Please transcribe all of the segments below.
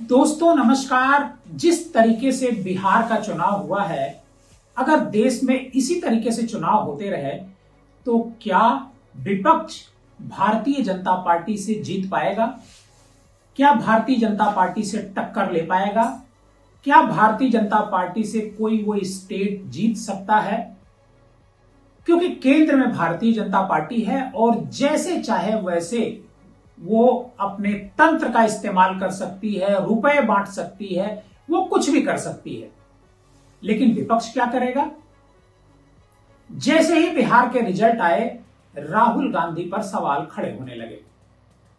दोस्तों नमस्कार। जिस तरीके से बिहार का चुनाव हुआ है, अगर देश में इसी तरीके से चुनाव होते रहे तो क्या विपक्ष भारतीय जनता पार्टी से जीत पाएगा? क्या भारतीय जनता पार्टी से टक्कर ले पाएगा? क्या भारतीय जनता पार्टी से कोई वो स्टेट जीत सकता है? क्योंकि केंद्र में भारतीय जनता पार्टी है और जैसे चाहे वैसे वो अपने तंत्र का इस्तेमाल कर सकती है, रुपए बांट सकती है, वो कुछ भी कर सकती है। लेकिन विपक्ष क्या करेगा? जैसे ही बिहार के रिजल्ट आए, राहुल गांधी पर सवाल खड़े होने लगे।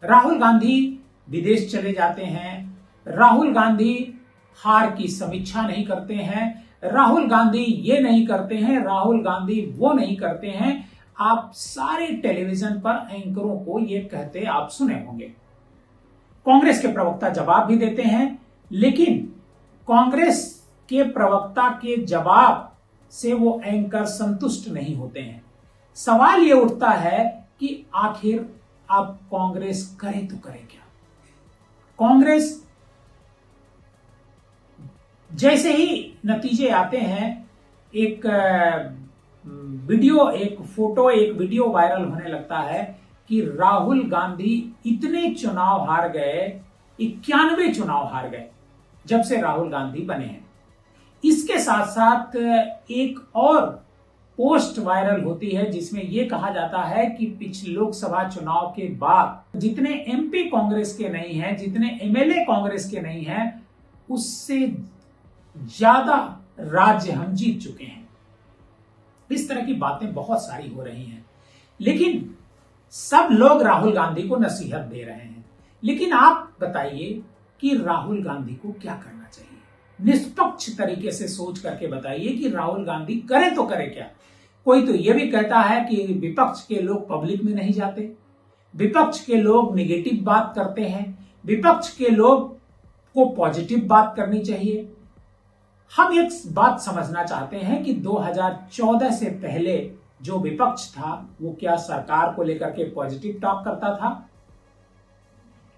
राहुल गांधी विदेश चले जाते हैं, राहुल गांधी हार की समीक्षा नहीं करते हैं, राहुल गांधी ये नहीं करते हैं, राहुल गांधी वो नहीं करते हैं। आप सारे टेलीविजन पर एंकरों को ये कहते आप सुने होंगे। कांग्रेस के प्रवक्ता जवाब भी देते हैं, लेकिन कांग्रेस के प्रवक्ता के जवाब से वो एंकर संतुष्ट नहीं होते हैं। सवाल ये उठता है कि आखिर अब कांग्रेस करे तो करे क्या? कांग्रेस जैसे ही नतीजे आते हैं, एक वीडियो वायरल होने लगता है कि राहुल गांधी इतने चुनाव हार गए, 91 चुनाव हार गए जब से राहुल गांधी बने हैं। इसके साथ साथ एक और पोस्ट वायरल होती है जिसमें यह कहा जाता है कि पिछले लोकसभा चुनाव के बाद जितने एमपी कांग्रेस के नहीं हैं, जितने एमएलए कांग्रेस के नहीं हैं, उससे ज्यादा राज्य हम जीत चुके हैं। इस तरह की बातें बहुत सारी हो रही हैं, लेकिन सब लोग राहुल गांधी को नसीहत दे रहे हैं। लेकिन आप बताइए कि राहुल गांधी को क्या करना चाहिए? निष्पक्ष तरीके से सोच करके बताइए कि राहुल गांधी करे तो करे क्या? कोई तो यह भी कहता है कि विपक्ष के लोग पब्लिक में नहीं जाते, विपक्ष के लोग नेगेटिव बात करते हैं, विपक्ष के लोग को पॉजिटिव बात करनी चाहिए। हम एक बात समझना चाहते हैं कि 2014 से पहले जो विपक्ष था वो क्या सरकार को लेकर के पॉजिटिव टॉक करता था?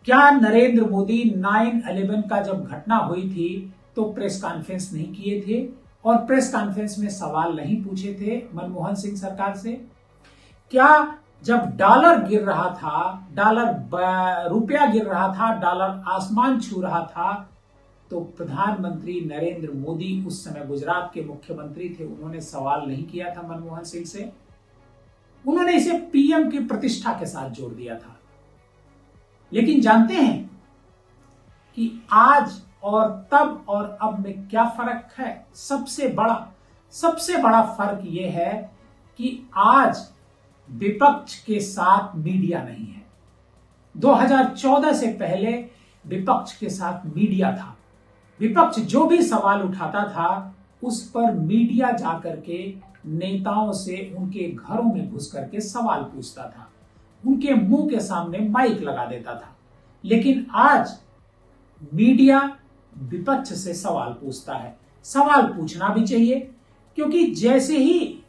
क्या नरेंद्र मोदी 9/11 का जब घटना हुई थी तो प्रेस कॉन्फ्रेंस नहीं किए थे और प्रेस कॉन्फ्रेंस में सवाल नहीं पूछे थे मनमोहन सिंह सरकार से? क्या जब डॉलर गिर रहा था, रुपया गिर रहा था, डॉलर आसमान छू रहा था, तो प्रधानमंत्री नरेंद्र मोदी उस समय गुजरात के मुख्यमंत्री थे, उन्होंने सवाल नहीं किया था मनमोहन सिंह से? उन्होंने इसे पीएम की प्रतिष्ठा के साथ जोड़ दिया था। लेकिन जानते हैं कि आज और तब और अब में क्या फर्क है? सबसे बड़ा फर्क यह है कि आज विपक्ष के साथ मीडिया नहीं है। 2014 से पहले विपक्ष के साथ मीडिया था। विपक्ष जो भी सवाल उठाता था उस पर मीडिया जाकर के नेताओं से उनके घरों में घुस करके सवाल पूछता था, उनके मुंह के सामने माइक लगा देता था। लेकिन आज मीडिया विपक्ष से सवाल पूछता है। सवाल पूछना भी चाहिए, क्योंकि जैसे ही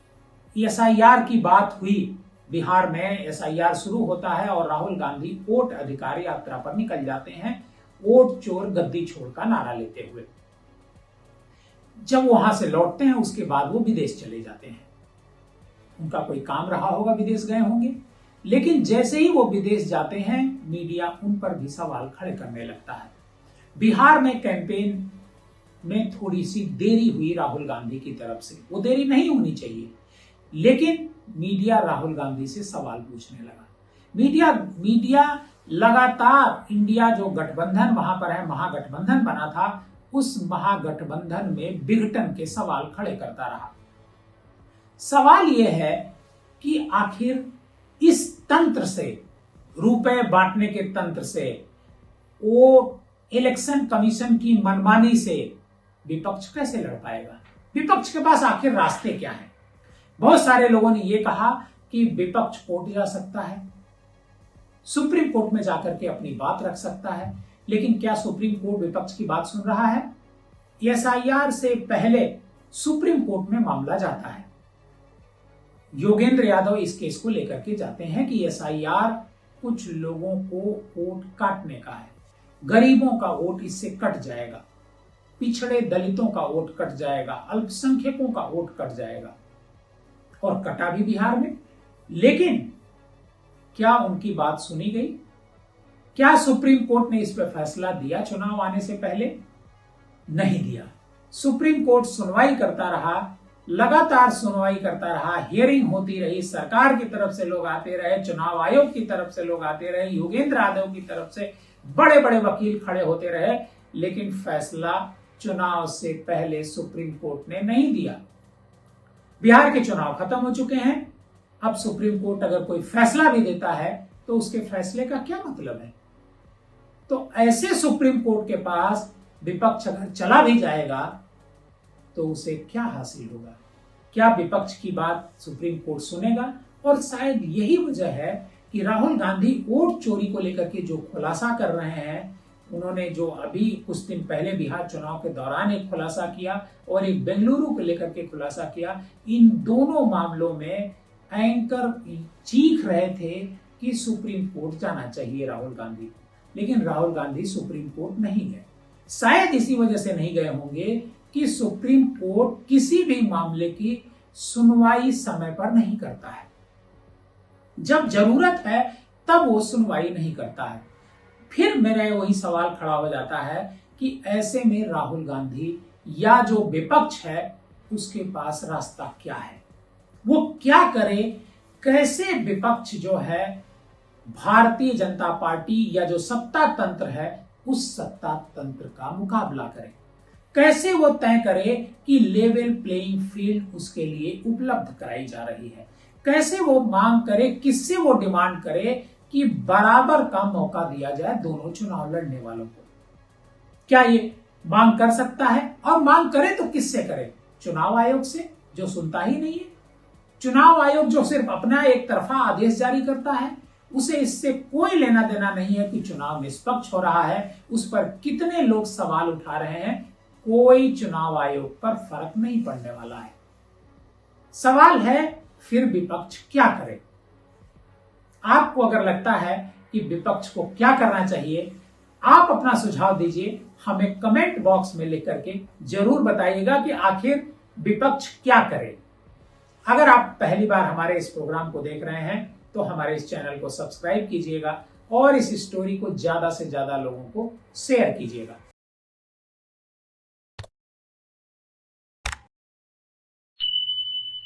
एसआईआर की बात हुई, बिहार में एसआईआर शुरू होता है और राहुल गांधी वोट अधिकार यात्रा पर निकल जाते हैं, वोट चोर गद्दी छोड़ का नारा लेते हुए। जब वहां से लौटते हैं उसके बाद वो विदेश चले जाते हैं। उनका कोई काम रहा होगा, विदेश गए होंगे। लेकिन जैसे ही वो विदेश जाते हैं, मीडिया उन पर भी सवाल खड़े करने लगता है। बिहार में कैंपेन में थोड़ी सी देरी हुई राहुल गांधी की तरफ से, वो देरी नहीं होनी चाहिए, लेकिन मीडिया राहुल गांधी से सवाल पूछने लगा। मीडिया लगातार इंडिया जो गठबंधन वहां पर है, महागठबंधन बना था, उस महागठबंधन में विघटन के सवाल खड़े करता रहा। सवाल यह है कि आखिर इस तंत्र से, रुपए बांटने के तंत्र से, वो इलेक्शन कमीशन की मनमानी से विपक्ष कैसे लड़ पाएगा? विपक्ष के पास आखिर रास्ते क्या है? बहुत सारे लोगों ने यह कहा कि विपक्ष कोर्ट जा सकता है, सुप्रीम कोर्ट में जाकर के अपनी बात रख सकता है। लेकिन क्या सुप्रीम कोर्ट विपक्ष की बात सुन रहा है? एसआईआर से पहले सुप्रीम कोर्ट में मामला जाता है। योगेंद्र यादव इस केस को लेकर के जाते हैं कि एसआईआर कुछ लोगों को वोट काटने का है। गरीबों का वोट इससे कट जाएगा, पिछड़े दलितों का वोट कट जाएगा, अल्पसंख्यकों का वोट कट जाएगा, और कटा भी बिहार में। लेकिन क्या उनकी बात सुनी गई? क्या सुप्रीम कोर्ट ने इस पर फैसला दिया चुनाव आने से पहले? नहीं दिया। सुप्रीम कोर्ट सुनवाई करता रहा, लगातार सुनवाई करता रहा, हियरिंग होती रही, सरकार की तरफ से लोग आते रहे, चुनाव आयोग की तरफ से लोग आते रहे, योगेंद्र यादव की तरफ से बड़े बड़े वकील खड़े होते रहे, लेकिन फैसला चुनाव से पहले सुप्रीम कोर्ट ने नहीं दिया। बिहार के चुनाव खत्म हो चुके हैं। अब सुप्रीम कोर्ट अगर कोई फैसला भी देता है तो उसके फैसले का क्या मतलब है? तो ऐसे सुप्रीम कोर्ट के पास विपक्ष अगर चला भी जाएगा तो उसे क्या हासिल होगा? क्या विपक्ष की बात सुप्रीम कोर्ट सुनेगा? और शायद यही वजह है कि राहुल गांधी वोट चोरी को लेकर के जो खुलासा कर रहे हैं, उन्होंने जो अभी कुछ दिन पहले बिहार चुनाव के दौरान एक खुलासा किया और एक बेंगलुरु को लेकर के खुलासा किया, इन दोनों मामलों में एंकर चीख रहे थे कि सुप्रीम कोर्ट जाना चाहिए राहुल गांधी, लेकिन राहुल गांधी सुप्रीम कोर्ट नहीं गए। शायद इसी वजह से नहीं गए होंगे कि सुप्रीम कोर्ट किसी भी मामले की सुनवाई समय पर नहीं करता है। जब जरूरत है तब वो सुनवाई नहीं करता है। फिर मेरा वही सवाल खड़ा हो जाता है कि ऐसे में राहुल गांधी या जो विपक्ष है उसके पास रास्ता क्या है? वो क्या करे? कैसे विपक्ष जो है भारतीय जनता पार्टी या जो सत्ता तंत्र है उस सत्ता तंत्र का मुकाबला करे? कैसे वो तय करे कि लेवल प्लेइंग फील्ड उसके लिए उपलब्ध कराई जा रही है? कैसे वो मांग करे, किससे वो डिमांड करे कि बराबर का मौका दिया जाए दोनों चुनाव लड़ने वालों को? क्या ये मांग कर सकता है? और मांग करे तो किससे करे? चुनाव आयोग से, जो सुनता ही नहीं है। चुनाव आयोग जो सिर्फ अपना एक तरफा आदेश जारी करता है, उसे इससे कोई लेना देना नहीं है कि चुनाव निष्पक्ष हो रहा है, उस पर कितने लोग सवाल उठा रहे हैं, कोई चुनाव आयोग पर फर्क नहीं पड़ने वाला है। सवाल है फिर विपक्ष क्या करे? आपको अगर लगता है कि विपक्ष को क्या करना चाहिए, आप अपना सुझाव दीजिए, हमें कमेंट बॉक्स में लिख करके जरूर बताइएगा कि आखिर विपक्ष क्या करे। अगर आप पहली बार हमारे इस प्रोग्राम को देख रहे हैं तो हमारे इस चैनल को सब्सक्राइब कीजिएगा और इस स्टोरी को ज्यादा से ज्यादा लोगों को शेयर कीजिएगा।